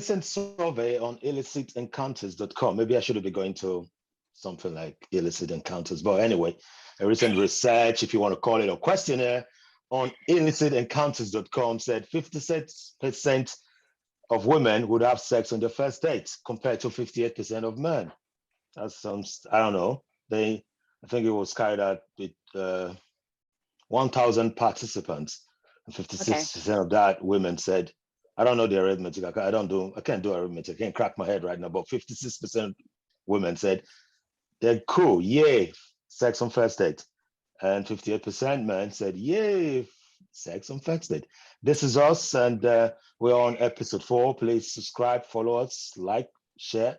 recent survey on illicitencounters.com, maybe I should be going to something like illicit encounters, but anyway, a recent research, if you want to call it a questionnaire, on illicitencounters.com said 56% of women would have sex on their first date compared to 58% of men. That's some, I don't know. I think it was carried out with 1,000 participants, and 56% of that women said, I don't know the arithmetic. I can't do arithmetic. I can't crack my head right now. But 56% women said they're cool, yay, sex on first date, and 58% men said yay, sex on first date. This is us, and we're on episode 4. Please subscribe, follow us, like, share,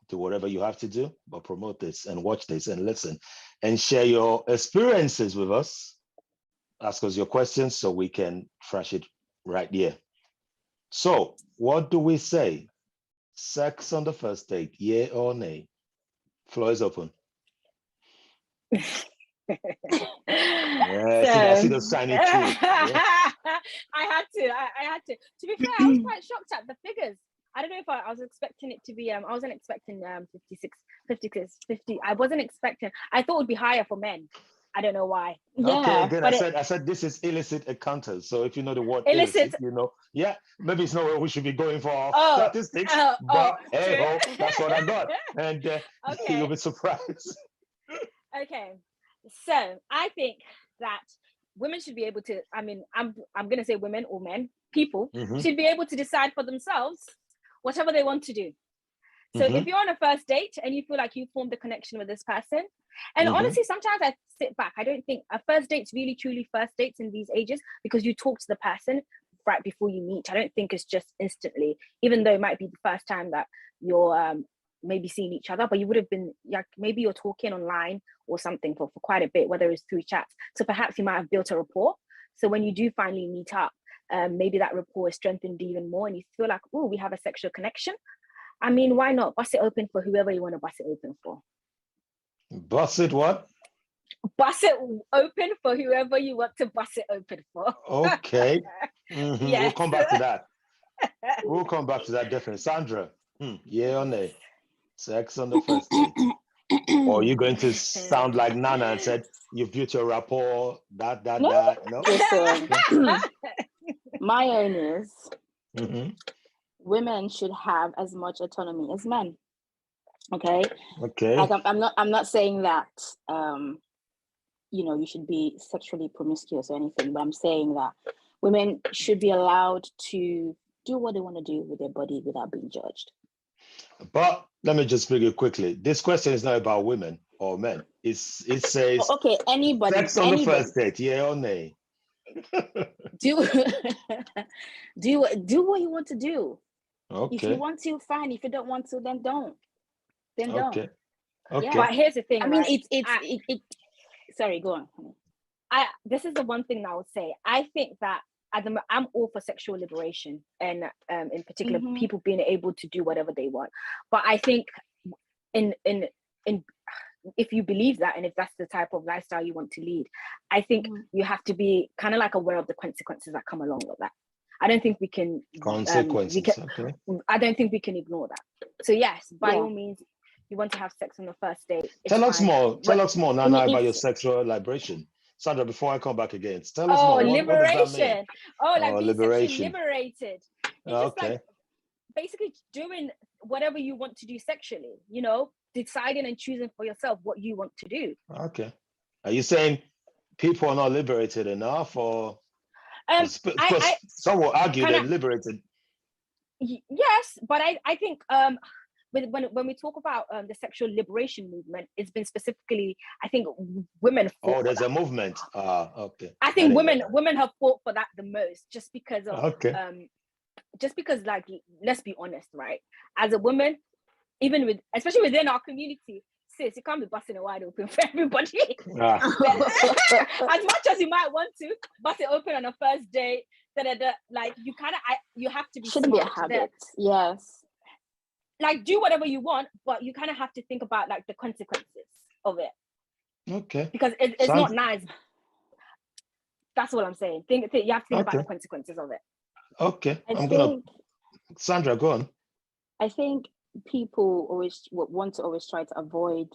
do whatever you have to do, but promote this and watch this and listen and share your experiences with us. Ask us your questions so we can trash it right here. So what do we say? Sex on the first date, yay or nay? Floor is open. I see those shiny teeth. Yeah. I had to. To be fair, I was quite shocked at the figures. I don't know if I was expecting it to be, I wasn't expecting 56, 50. I wasn't expecting, I thought it would be higher for men. I don't know why. Okay, again, I said this is illicit encounters. So if you know the word illicit, you know, yeah, maybe it's not where we should be going for our statistics, but hey, that's what I got. And you'll be surprised. Okay, so I think that women should be able to, I mean, I'm going to say women or men, people should be able to decide for themselves whatever they want to do. So if you're on a first date and you feel like you formed a connection with this person, and honestly, sometimes I sit back, I don't think a first date's really truly first dates in these ages, because you talk to the person right before you meet. I don't think it's just instantly, even though it might be the first time that you're maybe seeing each other, but you would have been, like, maybe you're talking online or something for quite a bit, whether it's through chats. So perhaps you might have built a rapport. So when you do finally meet up, maybe that rapport is strengthened even more and you feel like, oh, we have a sexual connection. I mean, why not bust it open for whoever you want to bust it open for? Bust it what? Bust it open for whoever you want to bust it open for. Okay. Yes. We'll come back to that. We'll come back to that definitely. Sandra, yeah or nay? Sex on the first date? Or are you going to sound like Nana and said, you've built your rapport, that? No? Listen, my own is women should have as much autonomy as men. Okay. Like I'm not saying that you should be sexually promiscuous or anything, but I'm saying that women should be allowed to do what they want to do with their body without being judged. But let me just bring it quickly. This question is not about women or men. It says anybody. Sex on the first date, yeah or nay? do what you want to do. Okay. If you want to, fine. If you don't want to, then don't. Don't. Okay. Yeah. But here's the thing. I mean, it. Sorry, go on. This is the one thing that I would say. I think that I'm all for sexual liberation, and in particular, people being able to do whatever they want. But I think in if you believe that, and if that's the type of lifestyle you want to lead, I think you have to be kind of like aware of the consequences that come along with that. I don't think we can consequences. I don't think we can ignore that. So yes, by all means, you want to have sex on the first date. Tell us more, Nana, about your sexual liberation. Sandra, before I come back again, tell us more. Liberation. What does that mean? Like being liberation. sexually liberated. It's just like basically doing whatever you want to do sexually, deciding and choosing for yourself what you want to do. Okay. Are you saying people are not liberated enough, or some will argue they're liberated? Yes, but I think when we talk about the sexual liberation movement, it's been specifically, I think, women fought there's a movement. Okay. I think women have fought for that the most, just because of like, let's be honest, right? As a woman, especially within our community, sis, you can't be busting it wide open for everybody. As much as you might want to bust it open on a first date, like you have to be shouldn't be a habit. Yes. Like, do whatever you want, but you kind of have to think about like the consequences of it. Okay. Because it's not nice. That's what I'm saying. You have to think about the consequences of it. Okay. Sandra, go on. I think people always want to always try to avoid,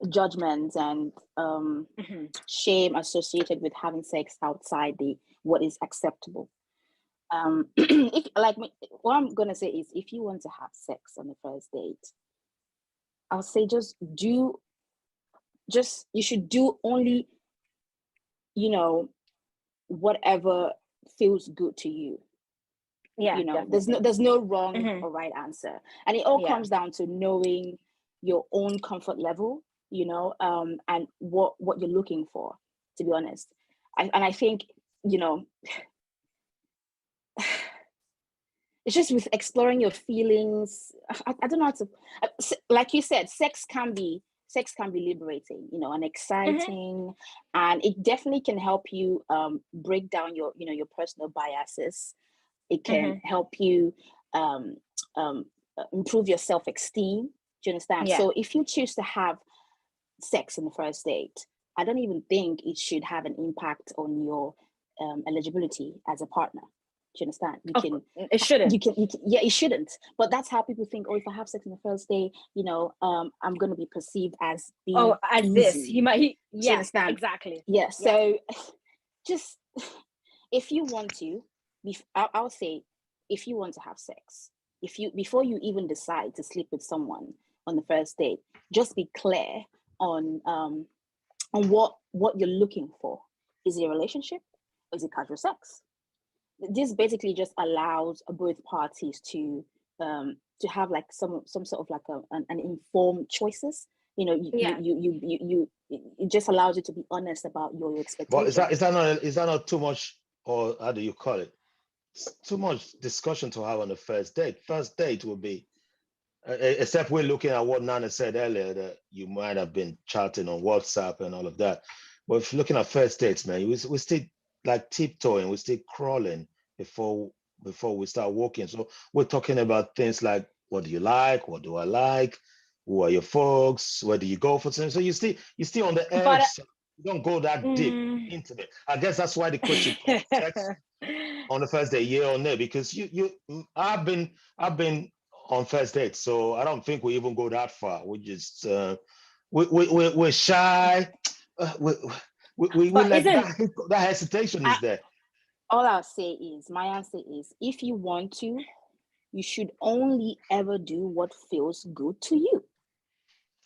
judgments and shame associated with having sex outside what is acceptable. If like me, what I'm gonna say is, if you want to have sex on the first date, I would say you should do only, whatever feels good to you. Yeah, there's no wrong or right answer, and it all comes down to knowing your own comfort level, and what you're looking for, to be honest. I think, it's just with exploring your feelings. I don't know how to, like you said, sex can be liberating, and exciting, and it definitely can help you break down your personal biases. It can help you improve your self-esteem. Do you understand? So if you choose to have sex on the first date, I don't even think it should have an impact on your eligibility as a partner. Do you understand? It shouldn't. It shouldn't. But that's how people think. Oh, if I have sex on the first day, I'm going to be perceived as being as easy. this. He might. Do you understand? Exactly. Yeah. So, just if you want to, I'll say, if you want to have sex, before you even decide to sleep with someone on the first date, just be clear on what you're looking for. Is it a relationship or is it casual sex? This basically just allows both parties to have like some sort of like an informed choices. It just allows you to be honest about your expectations. But is that not too much, or how do you call it? It's too much discussion to have on the first date. First date will be, except we're looking at what Nana said earlier, that you might have been chatting on WhatsApp and all of that. But if you're looking at first dates, man, we still like tiptoeing, we still crawling before we start walking. So we're talking about things like, what do you like? What do I like? Who are your folks? Where do you go for things? So you still on the edge. You don't go that deep into it. I guess that's why the question sex on the first day, yeah or no, because I've been on first dates, so I don't think we even go that far. We just we're shy. We like that hesitation is there. All I'll say is, my answer is, if you want to, you should only ever do what feels good to you.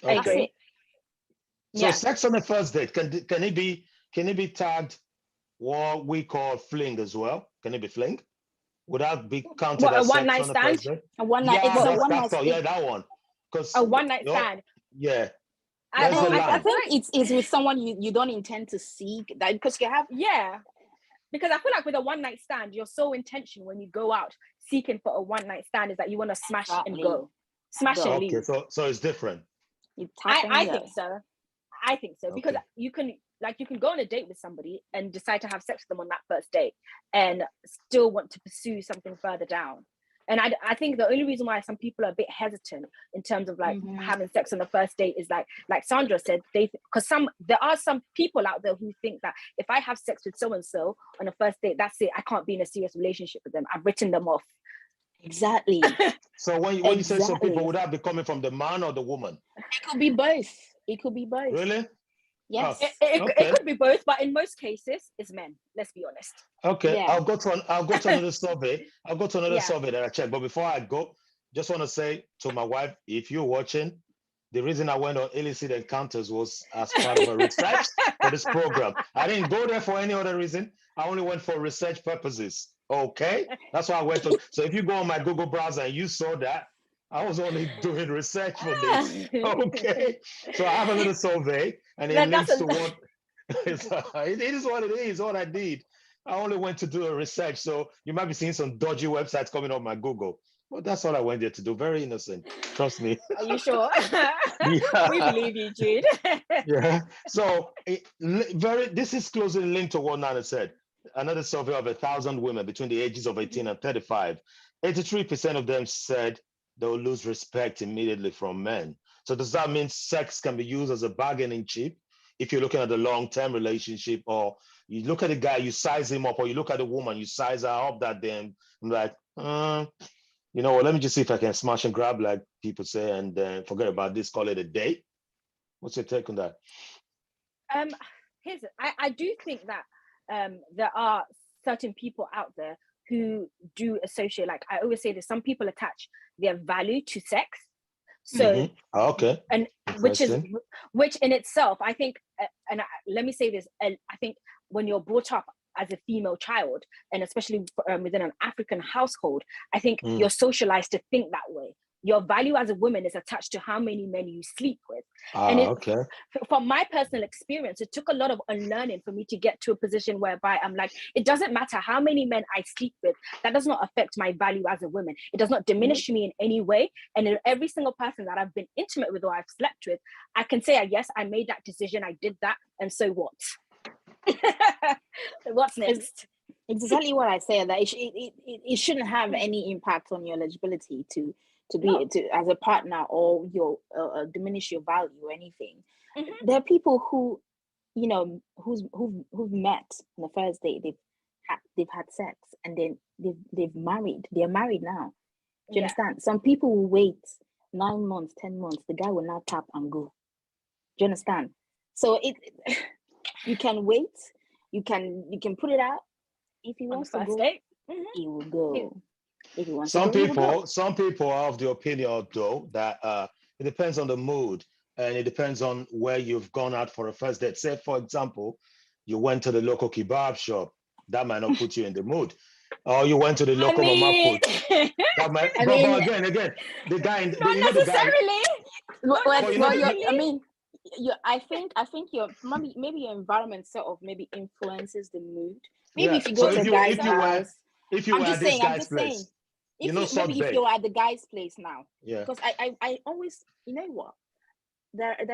Okay. That's it. So sex on the first date, can it be tagged what we call fling as well? Can it be fling? Would that be counted as a one night stand? A one night, that one. Because a one night stand. Yeah. I think it's with someone you don't intend to seek, that because you have because I feel like with a one night stand, you're so intentional when you go out seeking for a one night stand, is that you want to smash and go. Smash and leave. Okay, so it's different. I think so. I think so, because you can go on a date with somebody and decide to have sex with them on that first date and still want to pursue something further down. And I think the only reason why some people are a bit hesitant in terms of like having sex on the first date is like Sandra said, because there are some people out there who think that if I have sex with so and so on a first date, that's it. I can't be in a serious relationship with them. I've written them off. Exactly. So when you say some people, would that be coming from the man or the woman? It could be both. Really? Yes. It could be both, but in most cases, it's men. Let's be honest. Okay, yeah. I'll go to another survey. I'll go to another survey that I checked. But before I go, just want to say to my wife, if you're watching, the reason I went on illicit encounters was as part of a research for this program. I didn't go there for any other reason. I only went for research purposes. Okay, that's why I went to. So if you go on my Google browser and you saw that, I was only doing research for this. Okay, so I have a little survey, and it links to what. It is what it is. What I did. I only went to do a research, so you might be seeing some dodgy websites coming up my Google. Well, that's all I went there to do. Very innocent. Trust me. Are you sure? We believe you, Jude. Yeah. So this is closely linked to what Nana said. Another survey of 1,000 women between the ages of 18 and 35. 83% of them said they'll lose respect immediately from men. So does that mean sex can be used as a bargaining chip if you're looking at a long-term relationship, or you look at a guy, you size him up, or you look at a woman, you size her up that damn, I'm like, you know what, let me just see if I can smash and grab, like people say, and forget about this, call it a day. What's your take on that? I do think that there are certain people out there who do associate, like I always say this, some people attach their value to sex. So okay, and which in itself, I think, let me say this, I think when you're brought up as a female child, and especially within an African household, I think you're socialized to think that way. Your value as a woman is attached to how many men you sleep with. From my personal experience, it took a lot of unlearning for me to get to a position whereby I'm like, it doesn't matter how many men I sleep with, that does not affect my value as a woman. It does not diminish me in any way. And in every single person that I've been intimate with or I've slept with, I can say, yes, I made that decision, I did that, and so what? What's next? It's exactly what I said, that it shouldn't have any impact on your eligibility to be as a partner, or your diminish your value or anything. There are people who, you know, who've met on the first date, they've had sex, and then they've married. They're married now. Do you understand? Some people will wait 9 months, 10 months. The guy will now tap and go. Do you understand? So you can wait. You can put it out. If he wants to go, he will go. If he wants some to go, some people are of the opinion, though, that it depends on the mood, and it depends on where you've gone out for a first date. Say, for example, you went to the local kebab shop. That might not put you in the mood. Or you went to the local mama put. That might. But again, the guy. Not necessarily. I think your maybe your environment sort of maybe influences the mood. Maybe if you go to a guy's house. If you were at this guy's place, if you're at the guy's place now, because I always, you know what, there I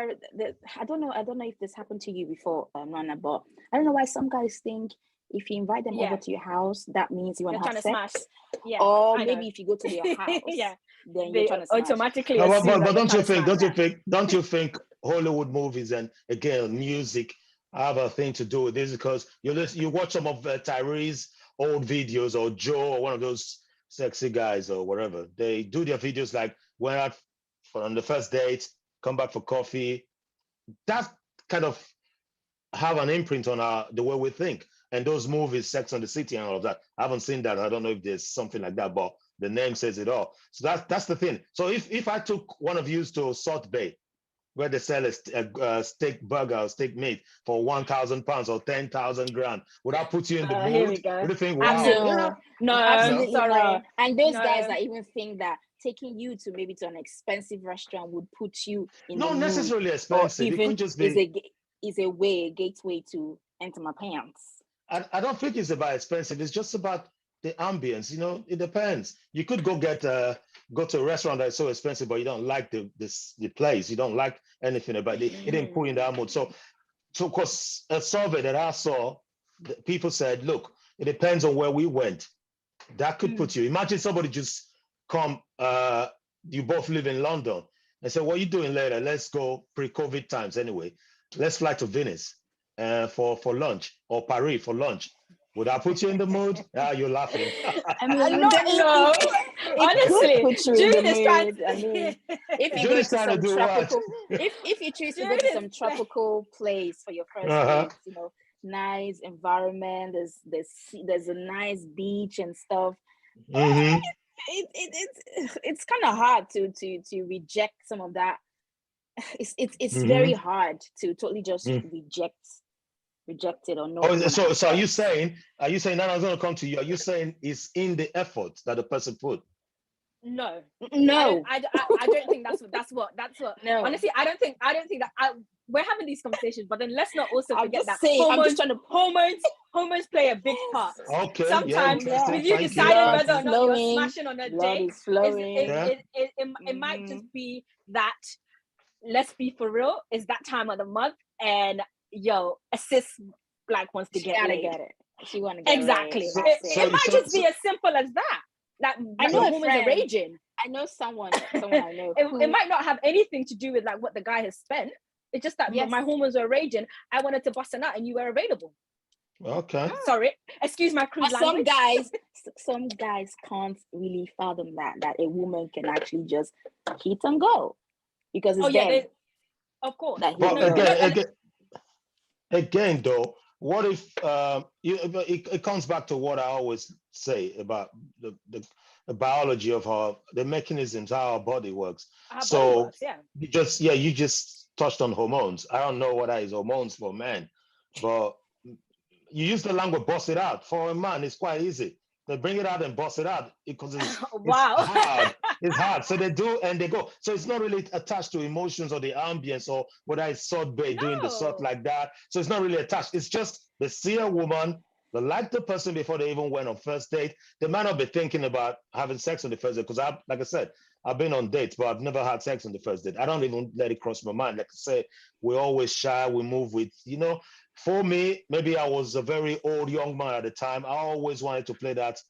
don't know if this happened to you before, Nana, but I don't know why some guys think if you invite them over to your house, that means you want to have sex. Or maybe if you go to their house, then you're trying to automatically. But don't you think Hollywood movies and again music have a thing to do with this? Because you watch some of Tyree's old videos, or Joe, or one of those sexy guys or whatever. They do their videos like went out on the first date, come back for coffee. That kind of have an imprint on the way we think. And those movies, Sex and the City and all of that, I haven't seen that. I don't know if there's something like that, but the name says it all. So that's the thing. So if I took one of you to Salt Bay, where they sell a steak burger or steak meat for £1,000 or 10,000 grand, would that put you in the mood? Here we go. Would you think, wow? No, absolutely sorry. No. And those guys that even think that taking you to maybe to an expensive restaurant would put you in not the necessarily mood, expensive. or even it could just be is a gateway to enter my pants. I don't think it's about expensive. It's just about the ambience. You know, it depends. You could go to a restaurant that's so expensive, but you don't like the place. You don't like anything about it. It didn't put you in that mood. So of course, a survey that I saw, people said, look, it depends on where we went. That could put you. Imagine somebody just come. You both live in London and say, what are you doing later? Let's go pre-COVID times anyway. Let's fly to Venice for lunch, or Paris for lunch. Would that put you in the mood? You're laughing. I mean, honestly, June is trying to. I mean, if you go to some tropical, if you choose to go to some tropical place for your first date, you know, nice environment. There's a nice beach and stuff. It's kind of hard to reject some of that. It's very hard to totally just reject it or not. So are you saying that I was going to come to you? Are you saying it's in the effort that the person put? No. I don't think that's what. No. Honestly, I don't think that. We're having these conversations, but then let's not also forget that hormones play a big part. Okay. Sometimes with you deciding whether or not you're smashing on a date, it might just be that. Let's be for real. It's that time of the month, and a cis black wants to get it. She want to get exactly. It might just be as simple as that. That I know a woman's raging. I know someone I know. It might not have anything to do with like what the guy has spent. It's just that my hormones are raging. I wanted to bust a nut and you were available. Okay. Sorry, excuse my crude But language. some guys can't really fathom that a woman can actually just hit and go because it's them of course. that hit But and go. again, though, what if it comes back to what I always say about the biology of the mechanisms, how our body works. Our body works, yeah. You just touched on hormones. I don't know what that is hormones for men, but you use the language bust it out. For a man, it's quite easy. They bring it out and bust it out because it's hard. It's hard. So they do and they go. So it's not really attached to emotions or the ambience or whether it's salt bay doing the salt like that. So it's not really attached. It's just they see a woman, they like the person before they even went on first date. They might not be thinking about having sex on the first date because like I said, I've been on dates, but I've never had sex on the first date. I don't even let it cross my mind. Like I said, we're always shy. We move with, for me, maybe I was a very old young man at the time. I always wanted to play that,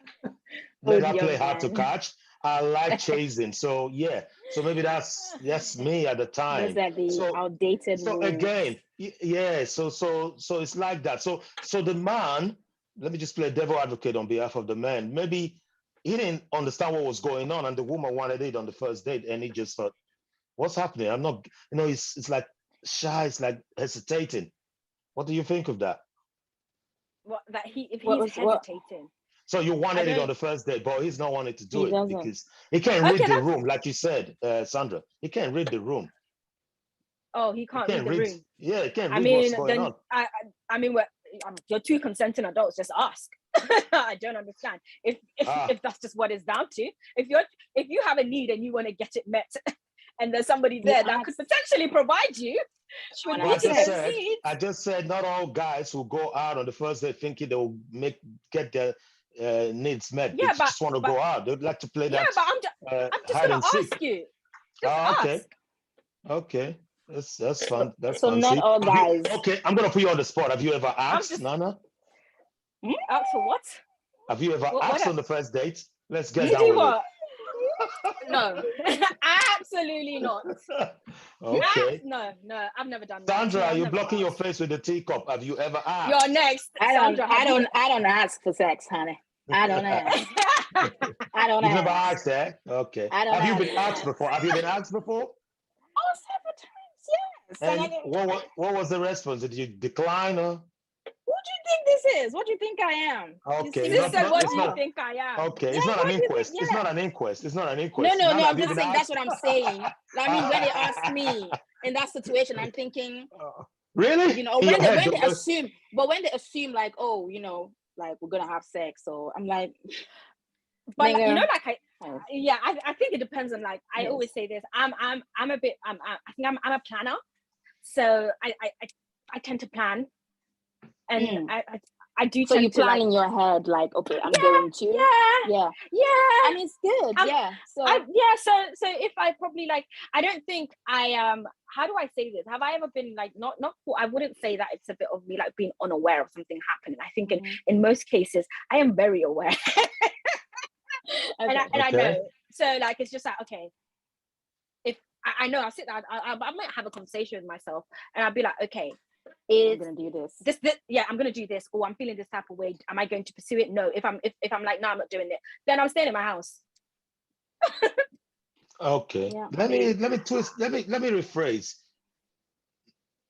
let that play hard to catch. I like chasing. So yeah. So maybe that's me at the time. Those are the outdated so rules. Again, yeah. So it's like that. So the man, let me just play devil advocate on behalf of the man. Maybe he didn't understand what was going on, and the woman wanted it on the first date, and he just thought, "What's happening? I'm not." It's like shy. It's like hesitating. What do you think of that? If he's hesitating. So you wanted it on the first date, but he's not wanting to do it because he can't read the room, like you said, Sandra. He can't read the room. Oh, he can't read the room. Yeah, he can't read what's going on. I mean, you're two consenting adults. Just ask. I don't understand if that's just what it's down to. If you have a need and you want to get it met, and there's somebody there that could potentially provide you. I just said not all guys will go out on the first day thinking they'll get their needs met. Yeah, they just want to go out. They'd like to play that. Yeah, but I'm just gonna ask you. Okay. Okay. That's fun. That's so fun. not all guys. Okay, I'm gonna put you on the spot. Have you ever asked, Nana? Asked for what? Have you ever asked on the first date? Let's get you down do with what? No, absolutely not. Okay. No, I've never done that. Sandra, you're blocking your asked. face with the teacup. Have you ever asked? You're next. I don't ask for sex, honey. I don't ask. I don't You've ask. never asked, eh? Okay. Have you been asked before? Have you been asked before? Oh, several times, yes. And what was the response? Did you decline or? What do you think this is? What do you think I am? Okay. What do you think I am? Okay. It's not an inquest. It's not an inquest. It's not an inquest. No. I'm just saying that's what I'm saying. I mean, when they ask me in that situation, I'm thinking, really? When they assume like, oh, like we're gonna have sex. So I'm like, but I think it depends on I always say this. I'm a planner, so I tend to plan. And I do. So you plan in your head, like, okay, I'm going to. Yeah. I mean, it's good. So if I probably I don't think I how do I say this? Have I ever been not I wouldn't say that it's a bit of me being unaware of something happening. I think in most cases I am very aware. And I know. So it's just okay. If I know, I'll sit down, I might have a conversation with myself and I'll be like, okay, I'm gonna do this. I'm gonna do this, or I'm feeling this type of way. Am I going to pursue it? No. If I'm like, no, I'm not doing it, then I'm staying in my house. Okay. Yeah. Let me rephrase.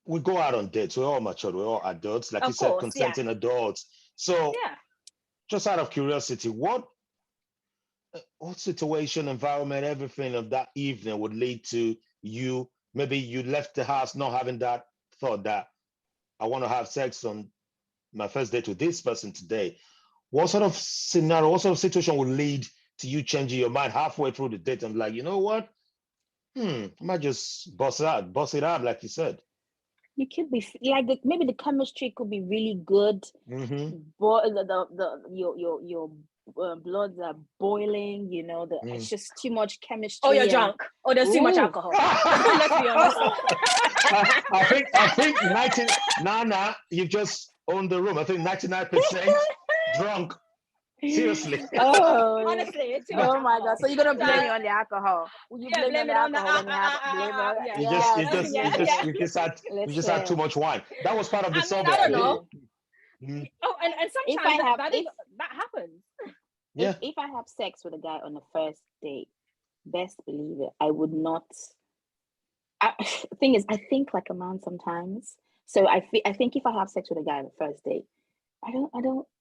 We go out on dates. We're all mature. We're all adults, like you said, consenting adults. So, just out of curiosity, what situation, environment, everything of that evening would lead to you? Maybe you left the house not having that thought that I want to have sex on my first date with this person today. What sort of scenario, what sort of situation would lead to you changing your mind halfway through the date and like, you know what? I might just bust it out, like you said. You could be maybe the chemistry could be really good. But your bloods are boiling, it's just too much chemistry. Oh, you're drunk. Oh, there's too much alcohol. Let's be honest. I think Nana, you just owned the room. I think 99% drunk. Seriously. Oh, honestly, it's too much my God. So you're gonna blame me on the alcohol? Will you blame me on the alcohol when you just had too much wine. That was part of the survey. I don't know. Oh, and If sometimes I have, that happens. Yeah. if I have sex with a guy on the first date, best believe it, I would not. Thing is, I think like a man sometimes. So I think if I have sex with a guy on the first date, I don't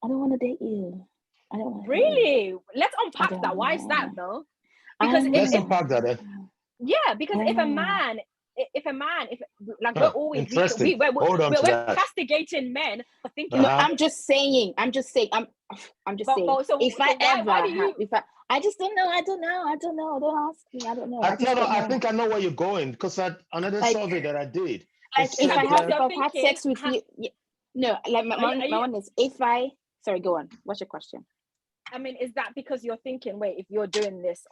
want to date you. I don't want to. Really? Let's unpack that. Why is that though? Because Let's unpack that. yeah, because if a man, like we're always Interesting. Hold on we're to that. castigating men for thinking. No, I'm just saying. I'm just saying. So if I why ever do you? have, if I just don't know. I don't know. Don't ask me. I don't know. I think I know where you're going because another survey that I did. Like if I've had thinking, sex with you, no. Like my one is if I. Sorry, go on. What's your question? I mean, is that because you're thinking, wait, if you're doing this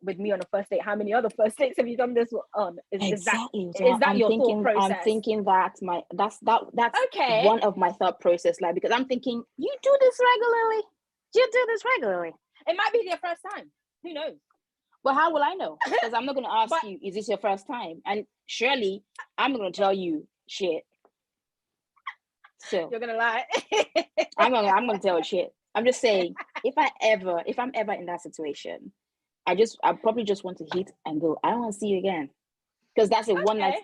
with me on a first date, how many other first dates have you done this on? Exactly. Is that your thought process? I'm thinking that that's okay. One of my thought process, like, because I'm thinking, you do this regularly. You do this regularly. It might be their first time. Who knows? Well, how will I know? Because I'm not going to ask you, is this your first time? And surely I'm going to tell you shit. So you're gonna lie. I'm gonna tell you shit. I'm just saying, if I'm ever in that situation, I probably just want to hit and go. I don't want to see you again. Because that's one night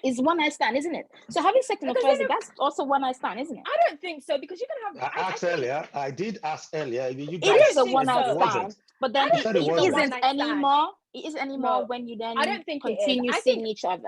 stand, isn't it? So having sex on the first date, that's also one night stand, isn't it? I don't think so, because you can have. I did ask earlier. You guys, it is a one night stand, but then it isn't anymore. It isn't anymore when you then continue seeing each other.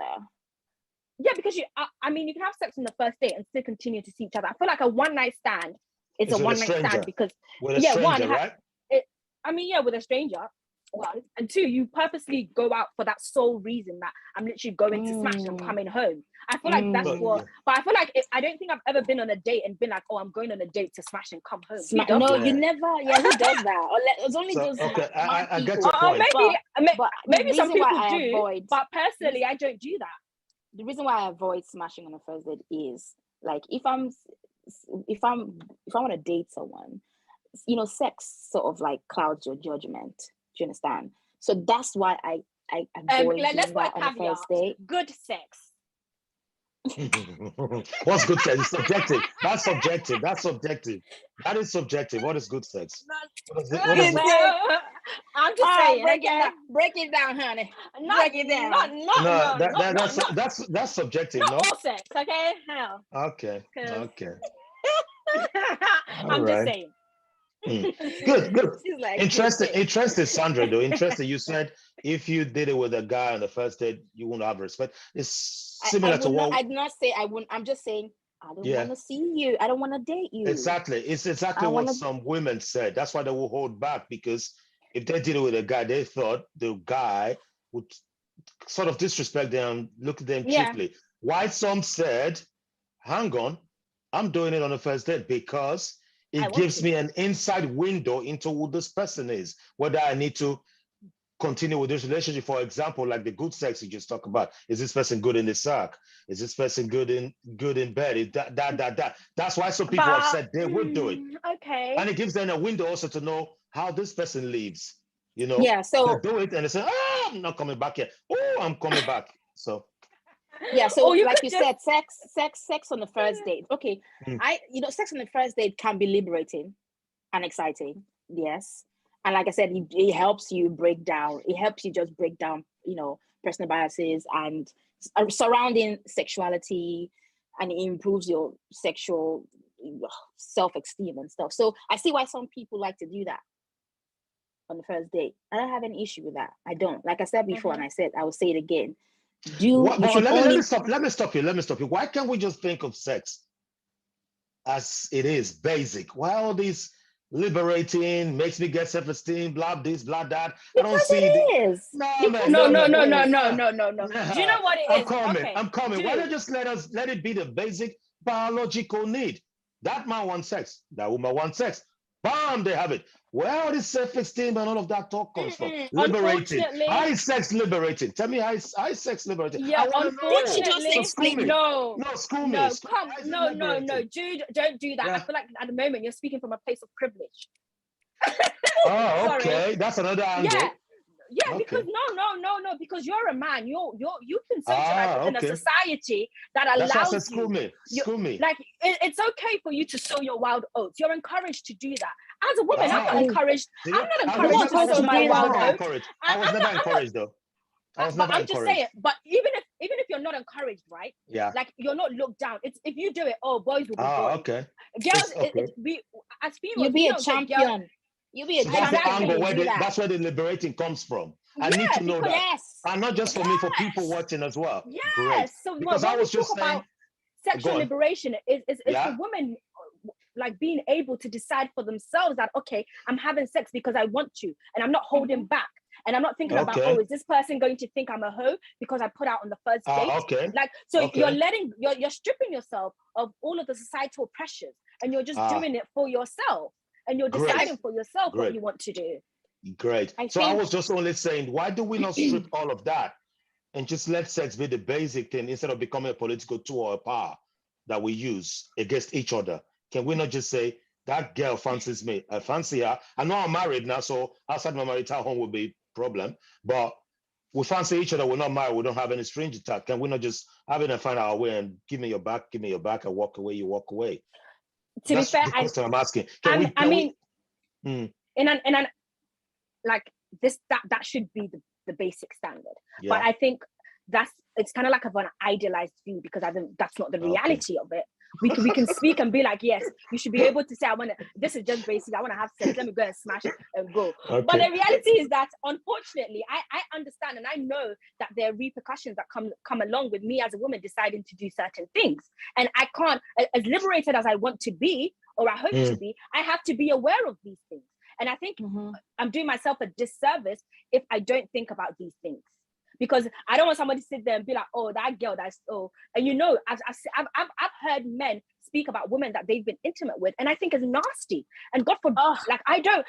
Yeah, because you can have sex on the first date and still continue to see each other. I feel like a one night stand is a one night stand because with a stranger, right? With a stranger. One and two, you purposely go out for that sole reason that I'm literally going to smash and coming home. I feel like that's what. But I feel like I don't think I've ever been on a date and been like, oh, I'm going on a date to smash and come home. You never. Yeah, who does that? It's only those. Okay, I get your point. Maybe some people do, but personally, I don't do that. The reason why I avoid smashing on a first date is like if I want to date someone, sex sort of like clouds your judgment. Do you understand? So that's why I avoid let's that on the first date. Good sex. What's good sex? It's subjective. That's subjective. That is subjective. What is good sex? I'm just saying. Break it down, honey. Break it down. That's subjective. Not all sex, okay? Hell. Okay. I'm just saying. Good. Like, interesting, Sandra. Though interesting, you said if you did it with a guy on the first date, you wouldn't have respect. It's similar to what I did not say I wouldn't. I'm just saying I don't want to see you. I don't want to date you. Exactly. It's exactly what some women said. That's why they will hold back, because if they did it with a guy, they thought the guy would sort of disrespect them, look at them cheaply. Why some said, "Hang on, I'm doing it on the first date because it gives me an inside window into who this person is, whether I need to continue with this relationship." For example, like the good sex you just talked about. Is this person good in the sack? Is this person good in bed? That's why some people have said they would do it. Okay. And it gives them a window also to know how this person lives. Yeah. So they do it and they say, "Oh, I'm not coming back yet. Oh, I'm coming back." So yeah, so like you said, sex on the first date. Okay, sex on the first date can be liberating and exciting. Yes, and like I said, it helps you break down. It helps you just break down, personal biases and surrounding sexuality, and it improves your sexual self-esteem and stuff. So I see why some people like to do that on the first date. I don't have any issue with that. I don't. Like I said before, and I said I will say it again. Let me stop you. Why can't we just think of sex as it is, basic? Why all these liberating, makes me get self-esteem, blah this, blah that? I don't see it is. No. Do you know what it is? I'm coming. Dude. Why don't you just let it be the basic biological need? That man wants sex. That woman wants sex. Bam, they have it. Where this self-esteem and all of that talk comes from? Liberating. How is sex liberating? Tell me how is sex liberating? Yeah, unfortunately. No, school me. No, Jude, don't do that. Yeah. I feel like at the moment you're speaking from a place of privilege. Oh, okay. That's another angle. Yeah, because no, because you're a man. You can socialize within a society that allows you. School me. Like it's okay for you to sow your wild oats. You're encouraged to do that. As a woman, I'm not encouraged. I'm not encouraged to sow my wild oats. I was never encouraged though. I'm just saying. But even if you're not encouraged, right? Yeah. Like you're not looked down. It's if you do it. Oh, boys will be boys. Okay. Girls, we as females, you'll be a champion. You'll be a champion. That's where the liberating comes from. I need to know that. Yes. And not just for me, for people watching as well. Yes. Great. So because I was just saying, sexual liberation is the women like being able to decide for themselves that, okay, I'm having sex because I want to, and I'm not holding back. And I'm not thinking about, oh, is this person going to think I'm a hoe because I put out on the first date? Like, so you're stripping yourself of all of the societal pressures, and you're just doing it for yourself, and you're deciding for yourself what you want to do. Great. I was just only saying, why do we not strip all of that and just let sex be the basic thing instead of becoming a political tool or a power that we use against each other? Can we not just say, that girl fancies me, I fancy her. I know I'm married now, so outside my marital home would be problem, but we fancy each other, we're not married, we don't have any string attached. Can we not just have it and find our way and give me your back, and walk away, you walk away? To be fair, I'm asking. Like this, that should be the basic standard. Yeah. But I think it's kind of like an idealized view, because I think that's not the reality of it. We can speak and be like, yes, you should be able to say, this is just basic, I want to have sex, let me go and smash it and go. Okay. But the reality is that, unfortunately, I understand and I know that there are repercussions that come along with me as a woman deciding to do certain things. And I can't, as liberated as I want to be, or I hope to be, I have to be aware of these things. And I think I'm doing myself a disservice if I don't think about these things. Because I don't want somebody to sit there and be like, oh, that girl, and you know, I've heard men speak about women that they've been intimate with, and I think it's nasty. And God forbid, like I don't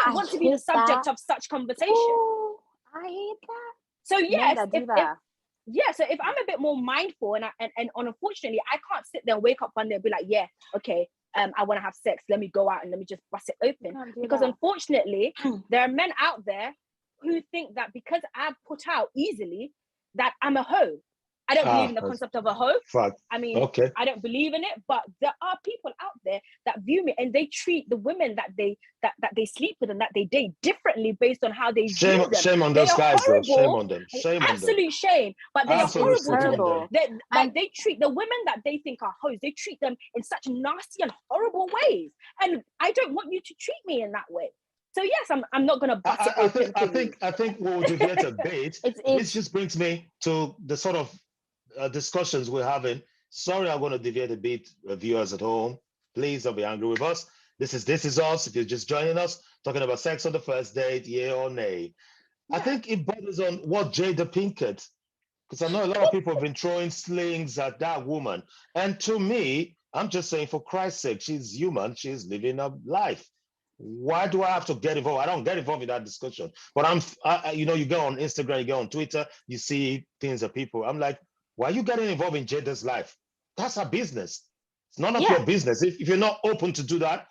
want to be the subject of such conversation. Ooh, I hate that. So yes, so if I'm a bit more mindful, and unfortunately, I can't sit there and wake up one day and be like, yeah, okay, I want to have sex. Let me go out and let me just bust it open. Because unfortunately, there are men out there who think that because I put out easily, that I'm a hoe. I don't believe in the concept of a hoe. I mean, I don't believe in it, but there are people out there that view me, and they treat the women that they sleep with and that they date differently based on how they view them. Shame on those guys, though. Shame on them. Absolute shame. But they are horrible. They treat the women that they think are hoes, they treat them in such nasty and horrible ways. And I don't want you to treat me in that way. So yes, I'm not gonna bust it open. I think what would you get a bait? This just brings me to the sort of discussions we're having. Sorry, I'm gonna deviate a bit, viewers at home. Please don't be angry with us. This is us. If you're just joining us, talking about sex on the first date, yay or nay. Yeah. I think it borders on what Jada Pinkett, because I know a lot of people have been throwing slings at that woman. And to me, I'm just saying, for Christ's sake, she's human. She's living a life. Why do I have to get involved? I don't get involved in that discussion. But you go on Instagram, you go on Twitter, you see things of people. I'm like, why are you getting involved in Jada's life? That's her business. It's none of your business. If you're not open to do that,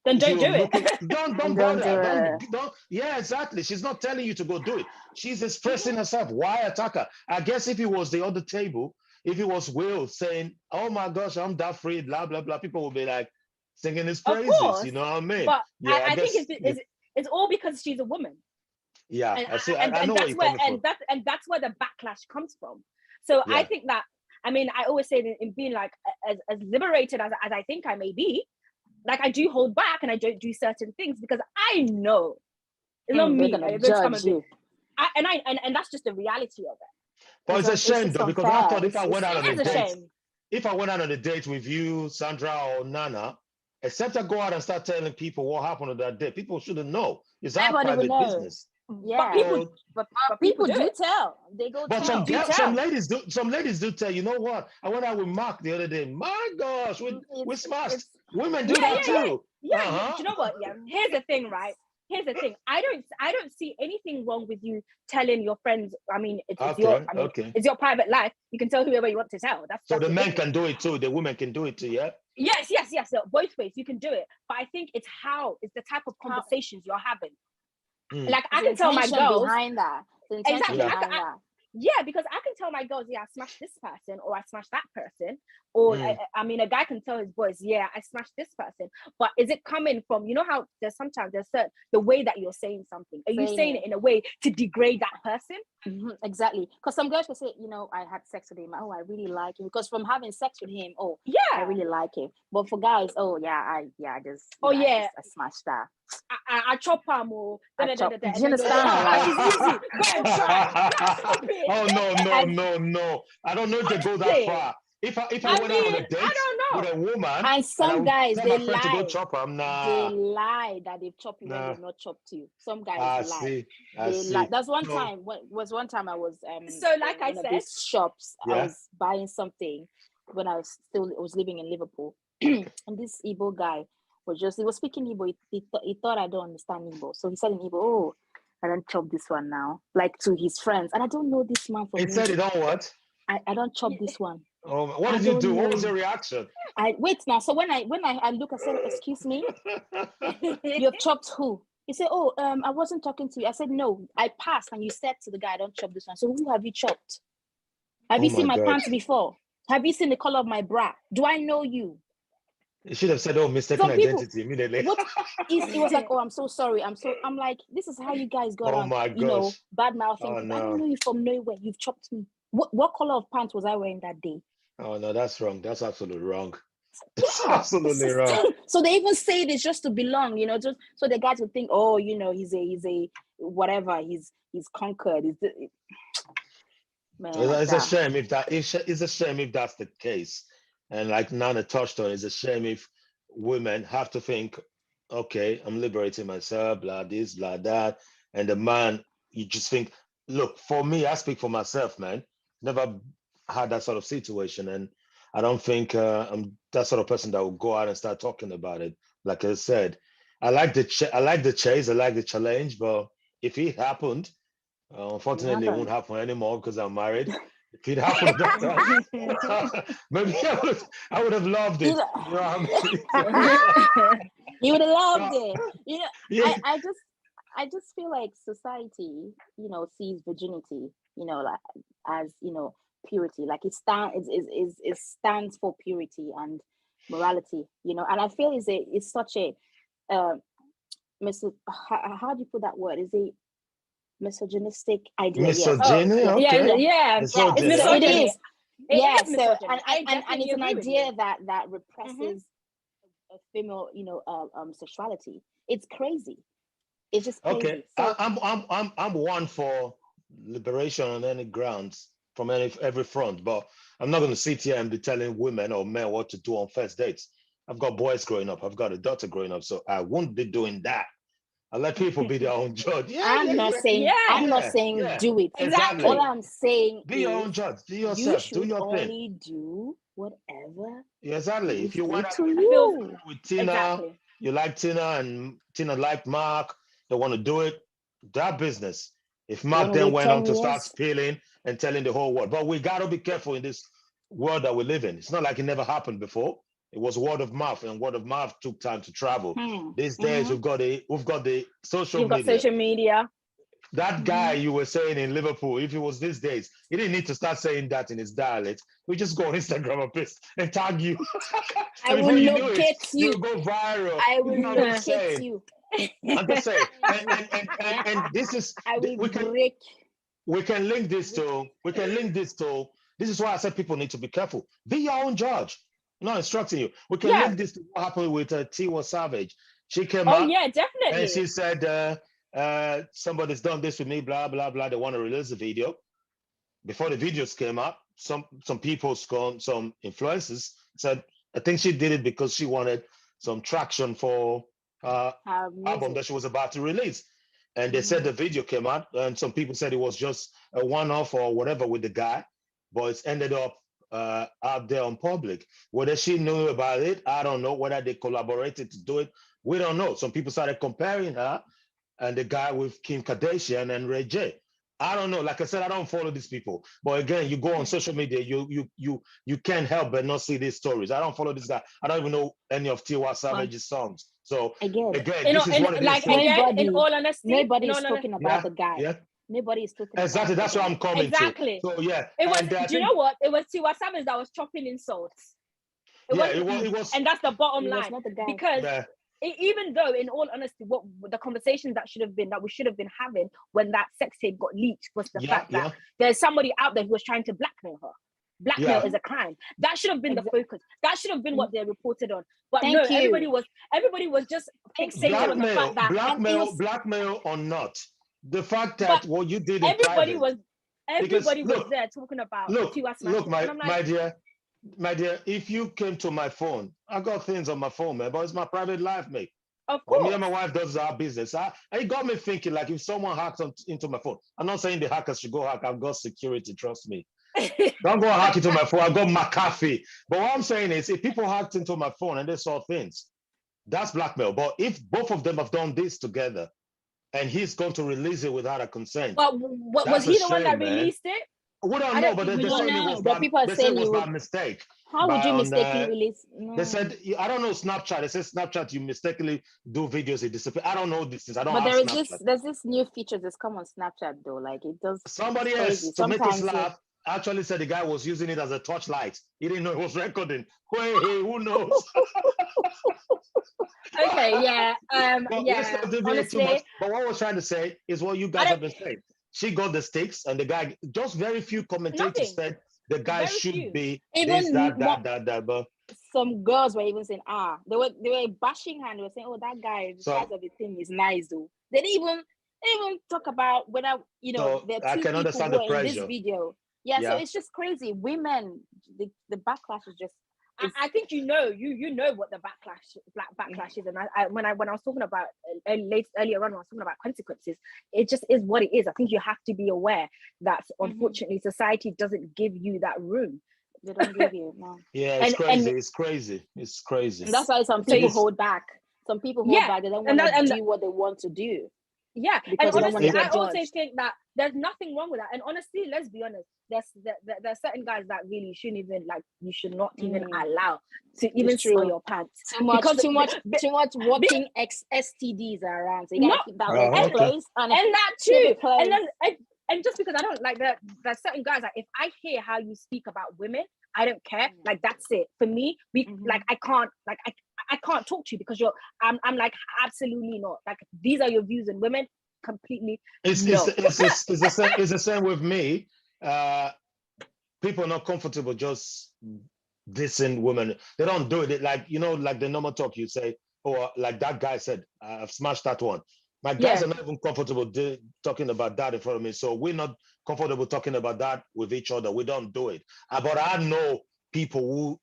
then don't do it. Don't bother. Don't. Yeah, exactly. She's not telling you to go do it. She's expressing herself. Why attack her? I guess if it was the other table, if it was Will saying, "Oh my gosh, I'm that free," blah blah blah, people would be like singing his praises. You know what I mean? But I think it's all because she's a woman. Yeah, I know where you're coming from. And that's where the backlash comes from. So I think that, I mean, I always say in being like as liberated as I think I may be, like I do hold back and I don't do certain things because I know it's not me. And that's just the reality of it. But it's a shame though, because I thought if I went out on a date with you, Sandra or Nana, except I go out and start telling people what happened on that day, people shouldn't know. It's our private business. Yeah, but people do tell. They go. But tell. some ladies do tell. You know what? I went out with Mark the other day. My gosh, we smashed. Women do that too. Yeah. You know what? Yeah. Here's the thing, right? Here's the thing. I don't see anything wrong with you telling your friends. I mean, it's your private life. You can tell whoever you want to tell. So the men can do it too. The women can do it too. Yeah. Yes. So both ways you can do it. But I think it's the type of conversations you're having. Like I can tell my girls behind that. Exactly. Behind Yeah, because I can tell my girls, yeah, I smashed this person or I smashed that person. Or I mean, a guy can tell his boys, yeah, I smashed this person. But is it coming from, you know how there's sometimes the way that you're saying something. Are you saying it in a way to degrade that person? Exactly. Because some girls will say, you know, I had sex with him. Oh, I really like him. Because from having sex with him, oh, yeah, I really like him. But for guys, oh yeah, I smashed that. I chop him or do you understand? She's easy. Go and try. Oh no. I don't know if they go that far. If I went out on a date with a woman, and some guys they lie. To go chop them. They lie that they've chopped you when they've not chopped you. Some guys lie. I see. That's one time. One time I was so like I said, these shops. I was buying something when I was living in Liverpool, and this Igbo guy he was speaking Igbo. He thought I don't understand Igbo, so he said in Igbo, "Oh, I don't chop this one now," like to his friends, and I don't know this man from. He said, "You don't what? I don't chop this one." Oh, what did you do? What was your reaction? I wait now. So when I look, I said, "Excuse me, you have chopped who?" He said, "Oh, I wasn't talking to you." I said, "No, I passed, and you said to the guy, I don't chop this one." So who have you chopped? Have you seen my pants before? Have you seen the color of my bra? Do I know you? You should have said, "Oh, mistaken identity," immediately. It was like, "Oh, I'm so sorry. I'm like, this is how you guys got on, you know, bad mouthing. I don't know you from nowhere. You've chopped me. What color of pants was I wearing that day?" Oh no, that's wrong. That's absolutely wrong. That's absolutely wrong. So they even say this just to belong, you know, just so the guys would think, oh, you know, he's a whatever. He's conquered. Man, it's a shame if it's a shame if that's the case. And like Nana touched on, it's a shame if women have to think, okay, I'm liberating myself, blah this, blah that, and the man, you just think, look, for me, I speak for myself, man. Never had that sort of situation, and I don't think I'm that sort of person that will go out and start talking about it. Like I said, I like the chase, I like the challenge, but if it happened, unfortunately, it won't happen anymore because I'm married. If it happened that time, maybe I would have loved it. You know what I mean? You would have loved it. You know, yeah. I just feel like society, you know, sees virginity, you know, like as, you know, purity. Like it stands for purity and morality, you know. And I feel it's such a how do you put that word? Is a misogynistic idea. Misogyny, yes. Okay. Yeah. It is. Yeah. So and it's an idea that represses a female, you know, sexuality. It's crazy. It's just crazy. Okay. So, I'm one for liberation on any grounds from every front, but I'm not going to sit here and be telling women or men what to do on first dates. I've got boys growing up. I've got a daughter growing up, so I won't be doing that. I let people be their own judge. I'm not saying do it. Exactly. All I'm saying be your own judge. Do yourself. Do your thing. You should only do whatever. Exactly. If you want to you with Tina, you like Tina, and Tina liked Mark. They want to do it. That business. If Mark then went on to start spilling and telling the whole world, but we gotta be careful in this world that we live in. It's not like it never happened before. It was word of mouth, and word of mouth took time to travel. These days, we've got the social media. You've got social media. That guy you were saying in Liverpool, if it was these days, he didn't need to start saying that in his dialect. We just go on Instagram and tag you. I will locate you. You'll go viral. I will locate you. I'm just saying, and this is we can link this to this is why I said people need to be careful. Be your own judge. I'm not instructing you. We can link this to what happened with Tiwa Savage. She came out. Oh yeah, definitely. And she said, somebody's done this with me, blah blah blah. They want to release the video. Before the videos came out, some people, some influencers said, I think she did it because she wanted some traction for album that she was about to release. And they said the video came out, and some people said it was just a one-off or whatever with the guy, but it's ended up out there on public. Whether she knew about it, I don't know. Whether they collaborated to do it, we don't know. Some people started comparing her and the guy with Kim Kardashian and Ray J. I don't know. Like I said, I don't follow these people. But again, you go on social media, you can't help but not see these stories. I don't follow this guy. I don't even know any of Tiwa Savage's songs. So again, this is one of these things. In all honesty, nobody is talking about the guy. Yeah. Nobody is talking exactly. about That's what I'm coming exactly. to. So yeah, it was. Do you know what? It was Tiwa Savage that was chopping insults. It was, and that's the bottom line. Not the guy. Because even though, in all honesty, what the conversations that we should have been having when that sex tape got leaked was the fact that there's somebody out there who was trying to blackmail her. Blackmail is a crime. That should have been the focus. That should have been what they reported on. But no, everybody was just fixated on the fact that blackmail or not. The fact that what you did in everybody private, was there talking about look, my dear, if you came to my phone, I got things on my phone, man, but it's my private life, mate. Of course. What me and my wife does our business. It got me thinking, like, if someone hacked into my phone, I'm not saying the hackers should go hack. I've got security, trust me. Don't go hack into my phone. I've got McAfee. But what I'm saying is, if people hacked into my phone and they saw things, that's blackmail. But if both of them have done this together, and he's going to release it without a consent. But was he the one that released it? We don't know, but they're saying it was by mistake. How would you mistakenly release? No. They said, I don't know, Snapchat. They said Snapchat, you mistakenly do videos, it disappears. I don't know this is. I don't. But there's this new feature that's come on Snapchat though. Like it does. Somebody else to make us laugh actually said the guy was using it as a torchlight. He didn't know it was recording. Hey, who knows? Okay, yeah. Honestly, but what I was trying to say is what you guys have been saying. She got the stakes, and the guy, just very few commentators said the guy should be even that. But some girls were even saying, they were bashing her and they were saying, oh, that guy, the size of the thing is nice though. They didn't even talk about whether I can understand the pressure in this video. Yeah, so it's just crazy. Women, the backlash is just. I think you know what the backlash is, and when I was talking about earlier on, when I was talking about consequences, it just is what it is. I think you have to be aware that unfortunately society doesn't give you that room. They don't give you no. Yeah, it's crazy. And that's why some people hold back. Some people hold back. They don't want to do what they want to do. Yeah, and honestly, I also think that there's nothing wrong with that. And honestly, let's be honest, there's certain guys that really shouldn't even, like, you should not even allow to even show your pants. Too much walking STDs around. So you gotta keep that close. And that too. And just because I don't like that, there's certain guys that if I hear how you speak about women, I don't care. Like, that's it. For me, I can't talk to you because I'm like, absolutely not. Like, these are your views on women, completely. It's the same with me. People are not comfortable just dissing women. They don't do it. Like, like the normal talk you say, or like that guy said, I've smashed that one. My guys are not even comfortable talking about that in front of me. So we're not comfortable talking about that with each other. We don't do it. But I know people who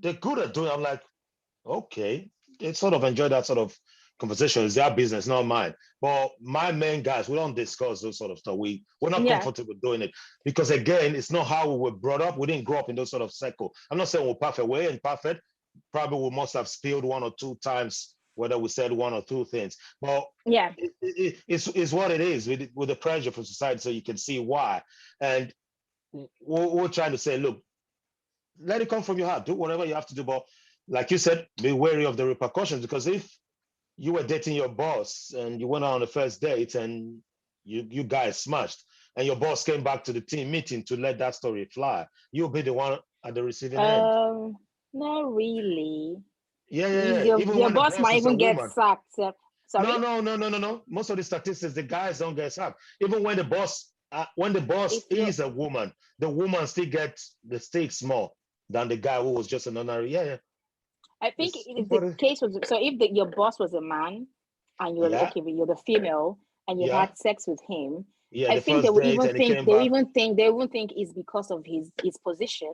they're good at doing it. I'm like, okay, they sort of enjoy that sort of conversation. It's their business, not mine. But my main guys, we don't discuss those sort of stuff. We're not comfortable doing it because, again, it's not how we were brought up. We didn't grow up in those sort of circle. I'm not saying we're perfect. We're imperfect. Probably we must have spilled one or two times, whether we said one or two things. But it's what it is with the pressure from society, so you can see why. And we're trying to say, look, let it come from your heart. Do whatever you have to do. But like you said, be wary of the repercussions, because if you were dating your boss and you went on the first date and you guys smashed and your boss came back to the team meeting to let that story fly, you'll be the one at the receiving end. Not really. Yeah. Your boss might even get sacked. Sorry? No. Most of the statistics, the guys don't get sacked. Even when the boss is a woman, the woman still gets the stakes more than the guy who was just an honorary. Yeah. I think if the case was if your boss was a man and you were okay, but you're the female and you had sex with him, I think they would even think it's because of his position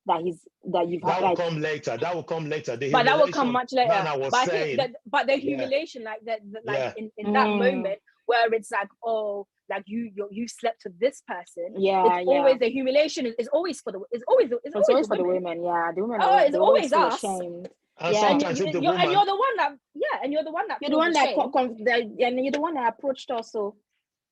that you've had. That will come later. But that will come much later. But the humiliation, like that, in that moment where it's like, oh, like you slept with this person. Always the humiliation is always for the women. Yeah, the women. Oh, it's always us. Ashamed. And sometimes you're the one that you're the one that approached us. So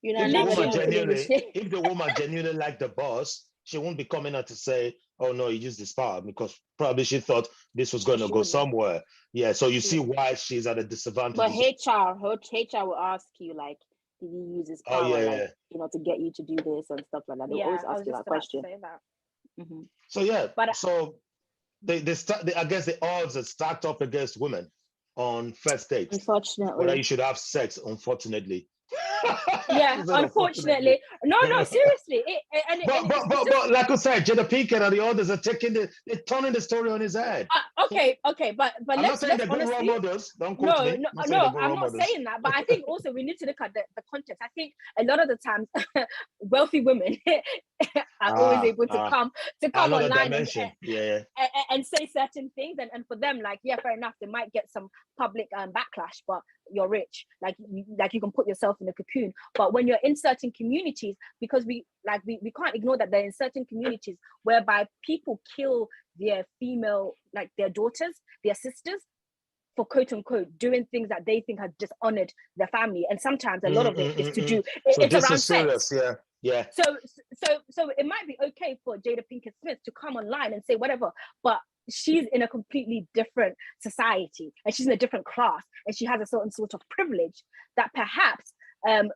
if the woman genuinely liked the boss, she won't be coming out to say, oh no, you used this power, because probably she thought this was going to go somewhere. Yeah, so you see why she's at a disadvantage. But HR will ask you, like, did you use his power, to get you to do this and stuff like that? They'll always ask you that question. Mm-hmm. So yeah, but they I guess the odds are stacked up against women on first dates. Unfortunately, whether you should have sex. Unfortunately. Yeah, unfortunately. No, seriously. But like I said, Jada Pinkett and the others are they're turning the story on his head. Okay, but I'm not saying they're good role models. Don't quote me. I'm not saying that. But I think also we need to look at the context. I think a lot of the times, wealthy women are always able to come online and say certain things, and for them, like, yeah, fair enough, they might get some public backlash, but you're rich, like you can put yourself in a cocoon. But when you're in certain communities, because we can't ignore that they're in certain communities whereby people kill their female, like their daughters, their sisters, for quote unquote doing things that they think have dishonored their family, and sometimes a lot of it is to do it's around sex. Yeah. So it might be okay for Jada Pinkett Smith to come online and say whatever, but she's in a completely different society, and she's in a different class, and she has a certain sort of privilege that perhaps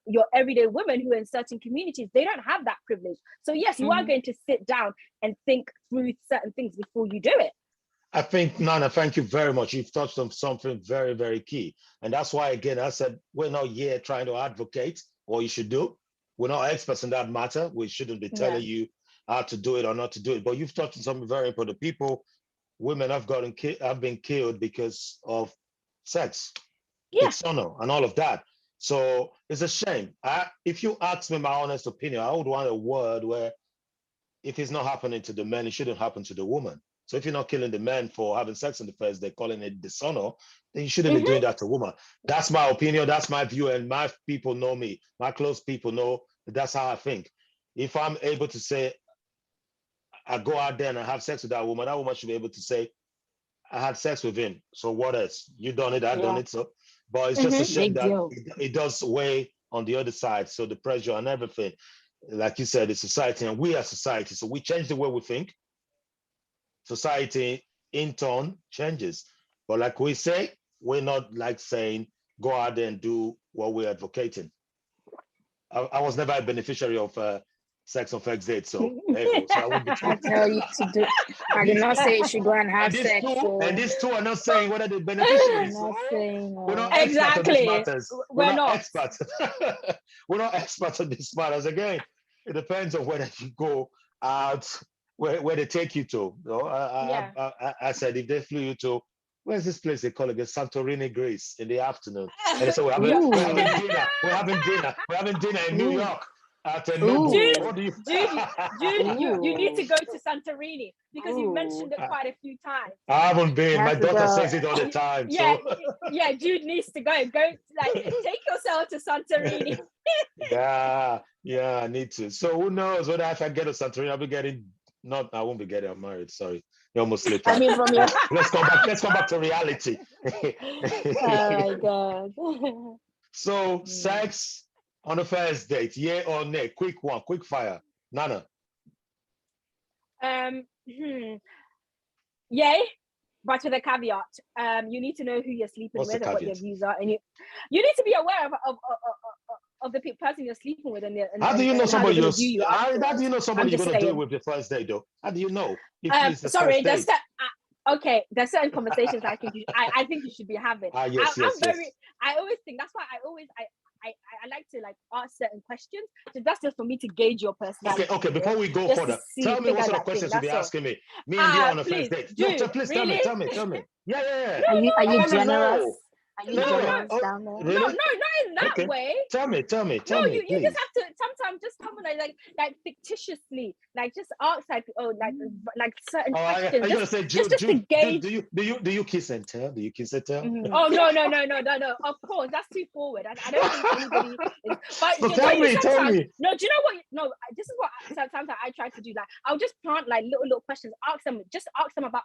your everyday women who are in certain communities, they don't have that privilege. So yes, you are going to sit down and think through certain things before you do it. I think, Nana, thank you very much. You've touched on something very, very key. And that's why, again, I said, we're not here trying to advocate what you should do. We're not experts in that matter. We shouldn't be telling you how to do it or not to do it. But you've touched on something very important. Women have been killed because of sex, dishonor, and all of that. So it's a shame. If you ask me my honest opinion, I would want a word where if it's not happening to the men, it shouldn't happen to the woman. So if you're not killing the men for having sex in the first day, calling it dishonor, then you shouldn't be doing that to a woman. That's my opinion. That's my view. And my people know me. My close people know that's how I think. If I'm able to say, I go out there and I have sex with that woman should be able to say, I had sex with him. So what else? You done it, I done it. So, but it's just a shame that it does weigh on the other side. So the pressure and everything, like you said, it's society, and we are society. So we change the way we think. Society in turn changes. But like we say, we're not like saying, go out there and do what we're advocating. I was never a beneficiary of sex on first date, so hey, so I won't be I tell you to do. I did not say you should go and have sex. And these two are not saying whether they're beneficiaries. We're not exactly. Experts on these matters. We're not experts. We're not experts on these matters. Again, it depends on whether you go out where they take you to. You know, I said if they flew you to, where's this place they call it? Santorini, Greece, in the afternoon. And they said, we're having dinner in New York. Dude, you need to go to Santorini because you mentioned it quite a few times. I haven't been. My daughter says it all the time. Jude needs to go. Take yourself to Santorini. Yeah, I need to. So who knows whether if I get to Santorini, I'll be getting. I won't be getting married. Sorry, you almost slipped. I mean, from your. Let's come back to reality. Oh my God. So sex on the first date, yeah or nay? Quick fire. Nana. Yay, but with a caveat. You need to know who you're sleeping with and what your views are, and you need to be aware of the person you're sleeping with. And how do you know somebody you're going to do it with the first date, though? How do you know? Sorry, there's certain conversations I think you should be having. Yes. I always think that's why I like to ask certain questions. So that's just for me to gauge your personality. Okay. Before we go further, tell me what sort of questions you'll be asking me. Me and you on the first date. Please really? Tell me. Yeah. Are you generous? Are you generous down there? Really? No, not in that way. Tell me. No, you just have to sometimes just come like fictitiously, just ask like certain questions. Are you gonna say, Jude, to gauge? Do you kiss and tell? Do you kiss and tell? Oh no. Of course, that's too forward. I don't think anybody is. But so tell me. No, do you know what? No, this is what sometimes I try to do. I'll just plant little questions. Ask them about.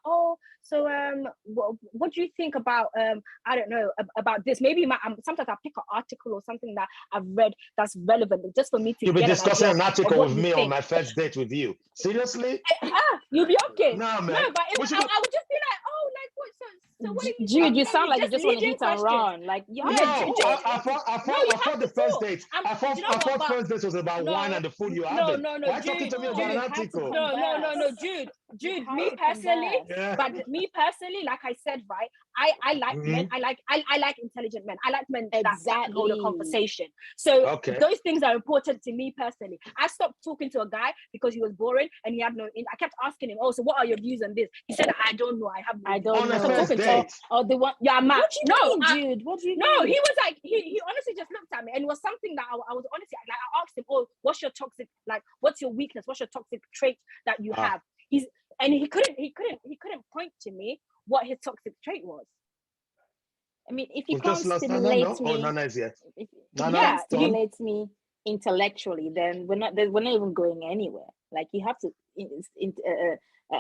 What do you think about I don't know about this? Maybe sometimes I'll pick an article or something that I've read that's relevant, just for me to You'll be get discussing an article with me on think. my first date with you. Seriously? You'll be okay. Nah, man. No, but I would just be like, oh, like what? So what are you? Jude, you sound like you just want to hit and run. Like you have No, to talk. I thought the first date. I thought first date was about wine and the food you having. No, Why Jude, talking to me about an article? No, Jude, me personally, me personally, like I said, right, I like men. I like intelligent men. I like men that can hold a conversation. So those things are important to me personally. I stopped talking to a guy because he was boring and he had no. I kept asking him, "Oh, so what are your views on this?" He said, "I don't know. I don't know." On a first date. Oh, the one. Yeah, man. What do you mean, Jude? What do you mean? No, he was like, he honestly just looked at me, and it was something that I was honestly like. I asked him, "Oh, what's your toxic? Like, what's your weakness? What's your toxic trait that you have?" He couldn't point to me what his toxic trait was. I mean, if you can't stimulate me, Nana is here. Stimulate me intellectually, then we're not even going anywhere. Like you have to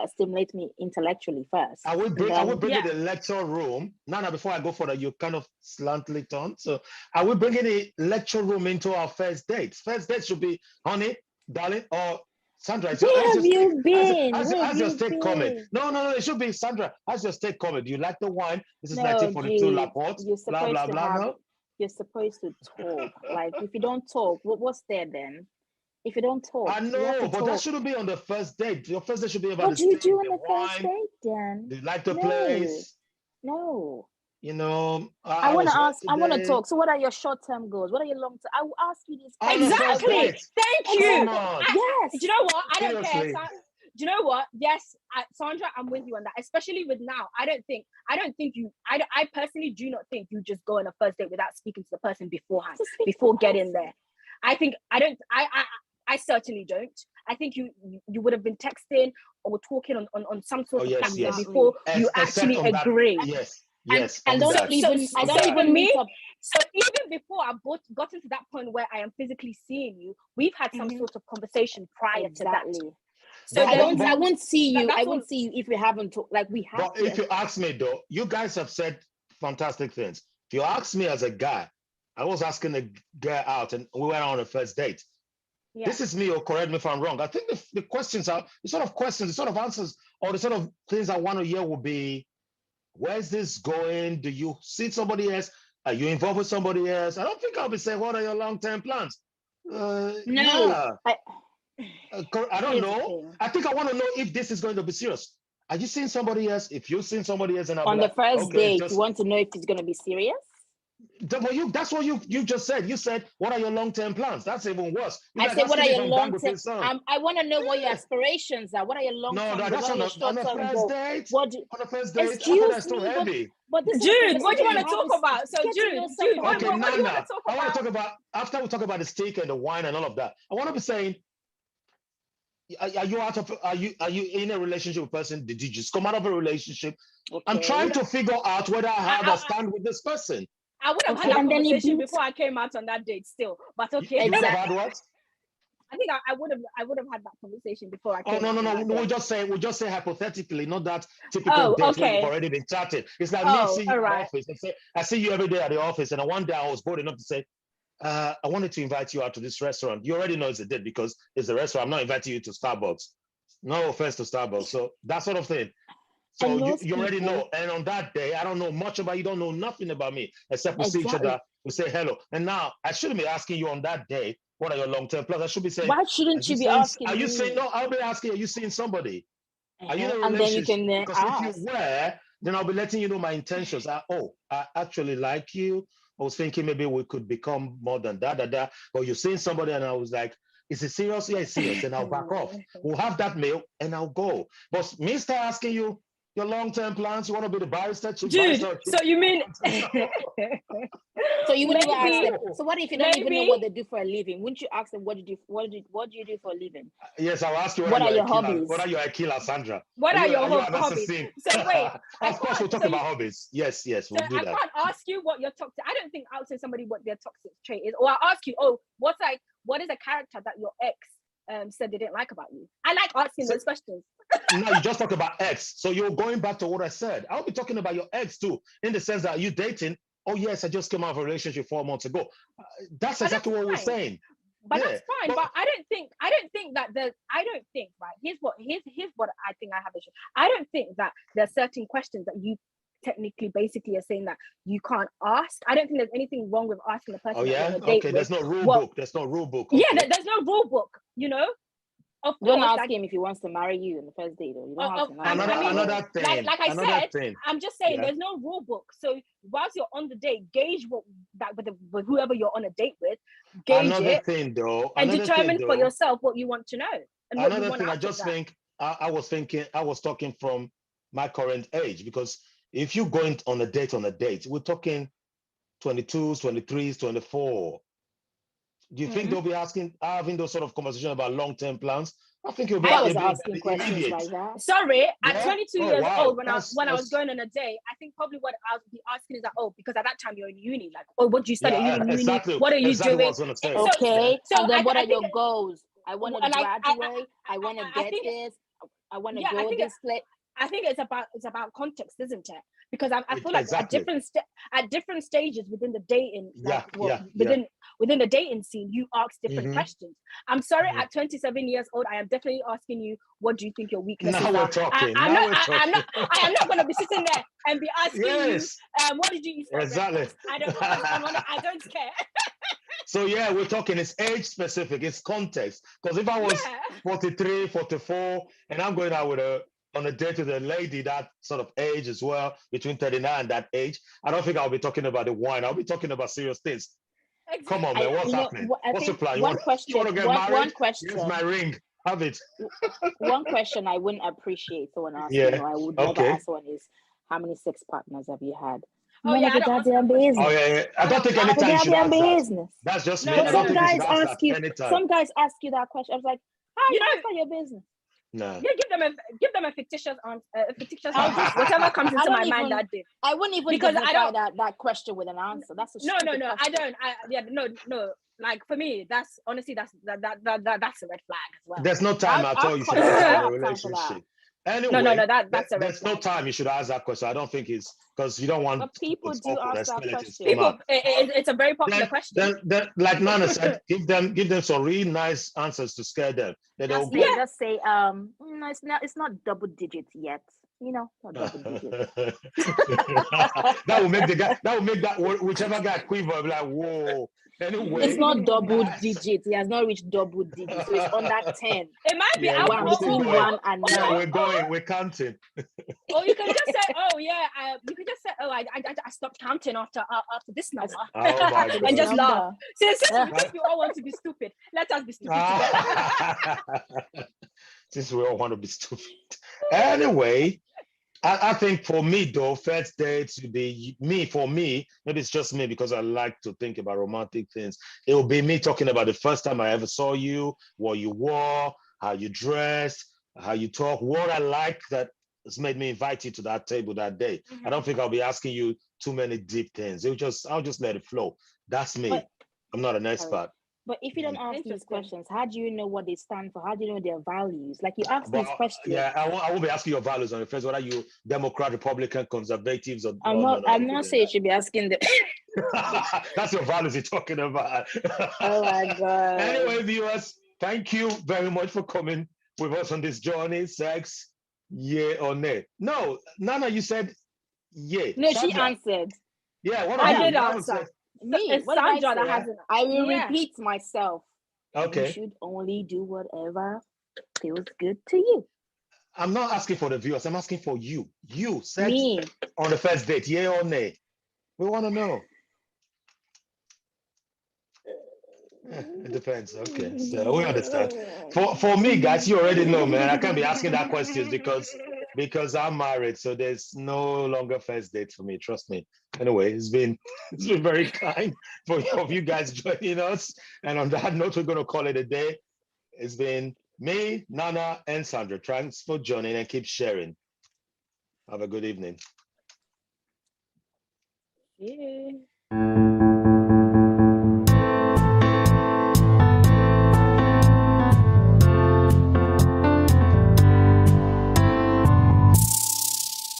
stimulate me intellectually first. I will bring in the lecture room. Nana, before I go for that, you kind of slantly turn. So I will bring in the lecture room into our first date. First date should be, honey, darling, or Sandra. Where have you been? As your state comment. No, it should be Sandra. As your state comment. Do you like the wine? This is 1942 Laporte. Blah, blah, blah. You're supposed to talk. Like if you don't talk, what's there then? If you don't talk, I know, but that shouldn't be on the first date. Your first date should be about what do you do on the first date then? Do you like the place? No. You know, I want to talk. So what are your short-term goals? What are your long-term? I will ask you this. Exactly. Thank you. Yes. Do you know what? I don't care. Do you know what? Yes, Sandra, I'm with you on that. Especially with now. I personally do not think you just go on a first date without speaking to the person beforehand, before getting there. I certainly don't. I think you would have been texting or talking on some sort of platform before you actually agree. Yes. And so even before I got into that point where I am physically seeing you, we've had some sort of conversation prior to that. So I won't see you. I won't see you if we haven't talked. Like we have. But if you ask me though, you guys have said fantastic things. If you ask me as a guy, I was asking a girl out and we went on a first date. Yeah. This is me, or correct me if I'm wrong. I think the questions are the sort of questions, the sort of answers, or the sort of things I want to hear will be, where's this going? Do you see somebody else? Are you involved with somebody else? I don't think I'll be saying, what are your long-term plans? No. Yeah. I don't know. I think I want to know if this is going to be serious. Are you seeing somebody else? If you've seen somebody else, and on the first date, you want to know if it's going to be serious? But that's what you just said. You said, what are your long-term plans? That's even worse. I said, what are your long-term? I want to know what your aspirations are. What are your long-term? No, that's on a first date. On a first date, excuse me, heavy. But Jude, what do you want to talk about? So Jude, what do you want to talk about? I want to talk about, after we talk about the steak and the wine and all of that, I want to be saying, are you in a relationship with a person? Did you just come out of a relationship? Okay. I'm trying to figure out whether I have a stand with this person. I would have had that conversation before I came out on that date still, but okay. You would have had what? I think I would have had that conversation before I came out. No. We'll just say hypothetically, not that typical date where you've already been chatting. It's like me seeing you in the office and say, I see you every day at the office, and one day I was bold enough to say, I wanted to invite you out to this restaurant. You already know it's a date because it's a restaurant. I'm not inviting you to Starbucks. No offense to Starbucks. So that sort of thing. So you already know. And on that day, I don't know much about you. Don't know nothing about me except we see each other. We say hello. And now I shouldn't be asking you on that day, what are your long-term plans? I should be saying, why shouldn't you be asking? Are you saying no? I'll be asking, are you seeing somebody? Are you in a relationship? Because if you were, then I'll be letting you know my intentions. I actually like you. I was thinking maybe we could become more than that. But you're seeing somebody, and I was like, is it serious? Yeah, it's serious. And I'll back off. We'll have that meal and I'll go. But me start asking you your long-term plans. You want to be the barrister? Dude, so you mean so you wouldn't ask them. So what if you don't even know what they do for a living? Wouldn't you ask them what do you do for a living? Yes, I'll ask you what are your hobbies? What are your Akila, Sandra? What are your hobbies? So wait, of course we'll talk about hobbies. Yes, we'll do that. I can't ask you what your toxic. I don't think I'll say somebody what their toxic trait is, or I'll ask you, what is a character that your ex said they didn't like about you? I like asking those questions. No, you just talk about ex. So you're going back to what I said. I'll be talking about your ex too, in the sense that are you dating oh yes, I just came out of a relationship 4 months ago. That's exactly what we're saying. But that's fine. But I don't think that right. Here's what I think I have issue. I don't think that there are certain questions that you technically basically are saying that you can't ask. I don't think there's anything wrong with asking the person that you're on a date with. There's no rule book. There's no rule book. Okay. Yeah, there's no rule book, you know. Of course, don't ask him if he wants to marry you in the first date. Or you don't have to another thing. Like I said, I'm just saying there's no rule book. So whilst you're on the date, gauge with whoever you're on a date with, gauge and determine for yourself what you want to know. And another thing, I just think I was talking from my current age, because if you're going on a date, we're talking 22s, 23s, 24. Do you think they'll be having those sort of conversations about long-term plans? I think you'll be asking questions like that. Sorry, at 22 years old, when I was going on a date, I think probably what I would be asking is that, because at that time you're in uni, like, what do you study? You're in uni. Exactly, what are you doing? What okay, so and then what are your goals? I want to graduate. I want to get this. I want to go this place. I think it's about context, isn't it? Because I feel like at different stages within the dating, within the dating scene, you ask different questions. I'm sorry, at 27 years old, I am definitely asking you, what do you think your weaknesses are? We're talking. I am not going to be sitting there and be asking you, what did you eat for breakfast? I don't care. So yeah, we're talking, it's age specific, it's context. Because if I was 43, 44, and I'm going out on a date with a lady that sort of age as well, between 39 and that age, I don't think I'll be talking about the wine. I'll be talking about serious things. Exactly. Come on, man, what's happening? What's your plan? You want to get married? One question. Here's my ring. Have it. One question I wouldn't appreciate someone asking, I would never ask someone is, how many sex partners have you had? I don't think anytime you should ask that. That's just me. Some guys ask you that question. I was like, that's not your business. No. Yeah, give them a fictitious answer, whatever comes into my mind that day. I wouldn't even because I don't that question with an answer. That's a no. question. I don't. No. Like for me, that's honestly that's a red flag as well. There's no time at all you should ask in a relationship. Anyway, no, that's a red there's no time you should ask that question. I don't think it's because you don't want. But people do ask that question. It's a very popular question. Then, like Nana said, give them some really nice answers to scare them. Just say, it's not double digits yet. Not double digits. that will make that whichever guy quiver, like, whoa. Anyway, it's not double digits. He has not reached double digits, so it's under 10. It might be between 1 and 9. We're counting. Or you can just say, I stopped counting after this number. Oh my God. And just laugh. Since we all want to be stupid, let us be stupid together. Since we all want to be stupid. Anyway, I think for me though, first dates would be for me, maybe it's just me because I like to think about romantic things. It will be me talking about the first time I ever saw you, what you wore, how you dressed, how you talk, what I like that has made me invite you to that table that day. I don't think I'll be asking you too many deep things. I'll just let it flow. That's me. I'm not an expert. But if you don't ask these questions, how do you know what they stand for? How do you know their values? Like you ask these questions. Yeah, I won't be asking your values on the first. Whether you Democrat, Republican, Conservatives, or I'm not saying you should be asking them. That's your values you're talking about. Oh my God. Anyway, viewers, thank you very much for coming with us on this journey. Sex, yeah or nay? No, Nana, you said yeah. No, she answered. Yeah, what I did answer. Me, Sandra that hasn't. I will repeat myself. Okay. You should only do whatever feels good to you. I'm not asking for the viewers. I'm asking for you. You said me on the first date, yeah or nay? We want to know. It depends. Okay, so we understand. For me, guys, you already know, man. I can't be asking that question because I'm married, so there's no longer first date for me. Trust me. Anyway, it's been very kind of you guys joining us. And on that note, we're going to call it a day. It's been me, Nana, and Sandra. Thanks for joining and keep sharing. Have a good evening. Yeah.